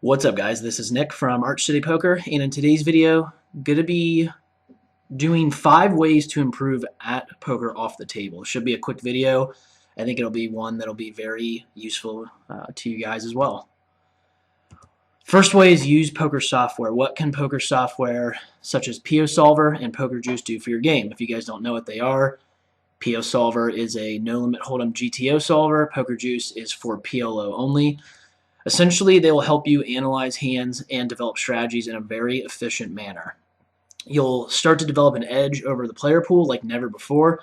What's up, guys? This is Nick from Arch City Poker, and in today's video, going to be doing 5 ways to improve at poker off the table. It should be a quick video. I think it'll be one that'll be very useful to you guys as well. First way is use poker software. What can poker software such as PO Solver and Poker Juice do for your game? If you guys don't know what they are, PO Solver is a no-limit hold'em GTO solver. Poker Juice is for PLO only. Essentially, they will help you analyze hands and develop strategies in a very efficient manner. You'll start to develop an edge over the player pool like never before,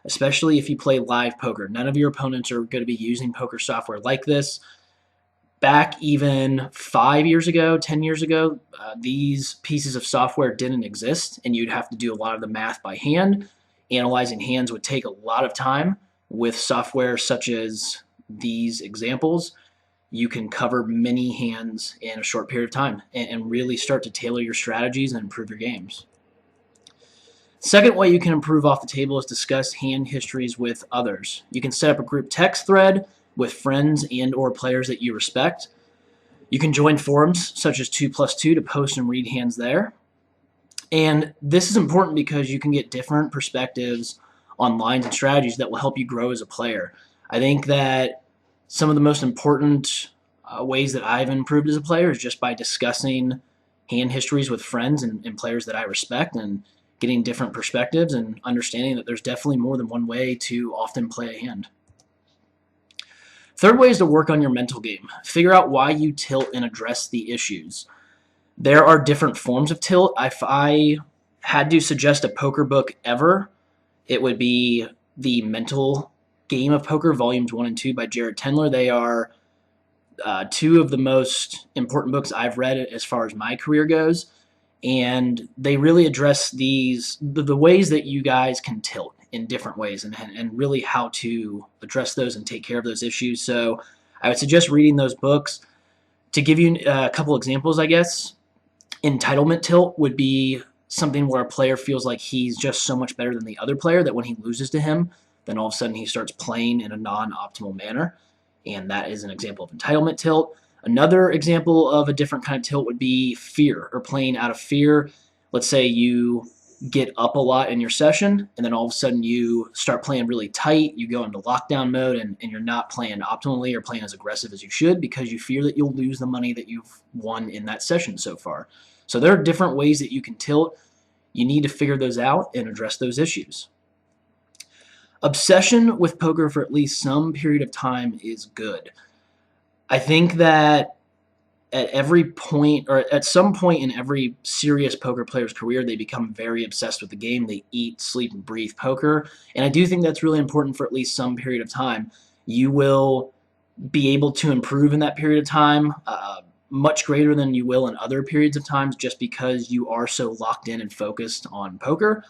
especially if you play live poker. None of your opponents are going to be using poker software like this. Back even 5 years ago, 10 years ago, these pieces of software didn't exist, and you'd have to do a lot of the math by hand. Analyzing hands would take a lot of time. With software such as these examples, you can cover many hands in a short period of time and really start to tailor your strategies and improve your games. Second way you can improve off the table is discuss hand histories with others. You can set up a group text thread with friends and or players that you respect. You can join forums such as 2plus2 to post and read hands there. And this is important because you can get different perspectives on lines and strategies that will help you grow as a player. I think that some of the most important ways that I've improved as a player is just by discussing hand histories with friends and players that I respect and getting different perspectives and understanding that there's definitely more than one way to often play a hand. Third way is to work on your mental game. Figure out why you tilt and address the issues. There are different forms of tilt. If I had to suggest a poker book ever, it would be the Mental Game of Poker, Volumes 1 and 2 by Jared Tendler. They are two of the most important books I've read as far as my career goes, and they really address the ways that you guys can tilt in different ways and really how to address those and take care of those issues. So I would suggest reading those books. To give you a couple examples, I guess, entitlement tilt would be something where a player feels like he's just so much better than the other player that when he loses to him, then all of a sudden he starts playing in a non-optimal manner, and that is an example of entitlement tilt. Another example of a different kind of tilt would be fear, or playing out of fear. Let's say you get up a lot in your session, and then all of a sudden you start playing really tight, you go into lockdown mode, and you're not playing optimally or playing as aggressive as you should because you fear that you'll lose the money that you've won in that session so far. So there are different ways that you can tilt. You need to figure those out and address those issues. Obsession with poker for at least some period of time is good. I think that at every point, or at some point in every serious poker player's career, they become very obsessed with the game. They eat, sleep, and breathe poker. And I do think that's really important for at least some period of time. You will be able to improve in that period of time much greater than you will in other periods of times just because you are so locked in and focused on poker.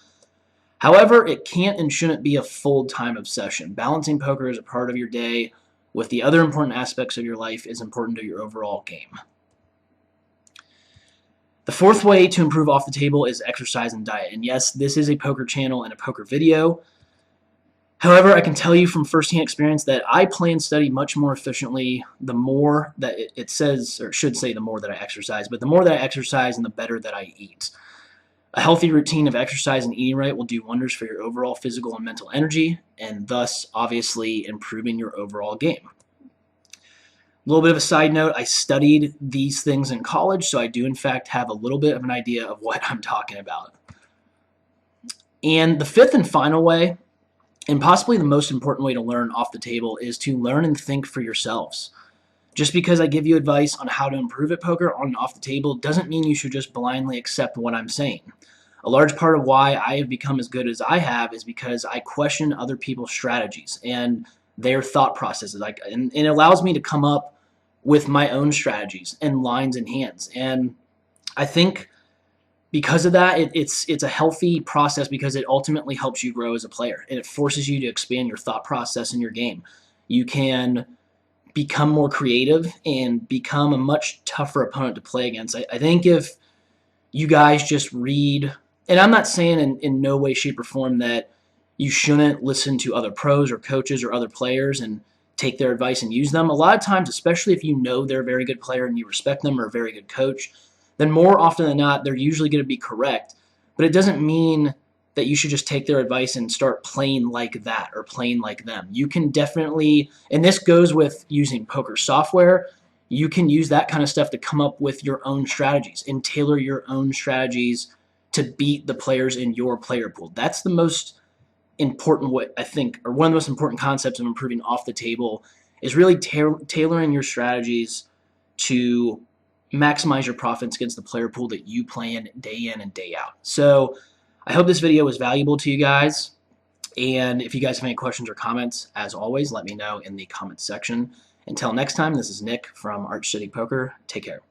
However, it can't and shouldn't be a full-time obsession. Balancing poker as a part of your day with the other important aspects of your life is important to your overall game. The fourth way to improve off the table is exercise and diet. And yes, this is a poker channel and a poker video. However, I can tell you from firsthand experience that I play and study much more efficiently the more that it says, or should say the more that I exercise, but the more that I exercise and the better that I eat. A healthy routine of exercise and eating right will do wonders for your overall physical and mental energy, and thus, obviously, improving your overall game. A little bit of a side note, I studied these things in college, so I do, in fact, have a little bit of an idea of what I'm talking about. And the fifth and final way, and possibly the most important way to learn off the table, is to learn and think for yourselves. Just because I give you advice on how to improve at poker on and off the table doesn't mean you should just blindly accept what I'm saying. A large part of why I have become as good as I have is because I question other people's strategies and their thought processes. And it allows me to come up with my own strategies and lines and hands. And I think because of that, it's a healthy process because it ultimately helps you grow as a player. And it forces you to expand your thought process in your game. You can become more creative and become a much tougher opponent to play against. I think if you guys just read, and I'm not saying in no way, shape, or form that you shouldn't listen to other pros or coaches or other players and take their advice and use them. A lot of times, especially if you know they're a very good player and you respect them or a very good coach, then more often than not, they're usually going to be correct. But it doesn't mean that you should just take their advice and start playing like that or playing like them. You can definitely, and this goes with using poker software, you can use that kind of stuff to come up with your own strategies and tailor your own strategies to beat the players in your player pool. That's the most important, what I think, or one of the most important concepts of improving off the table is really tailoring your strategies to maximize your profits against the player pool that you play in and day out. So I hope this video was valuable to you guys. And if you guys have any questions or comments, as always, let me know in the comments section. Until next time, this is Nick from Arch City Poker. Take care.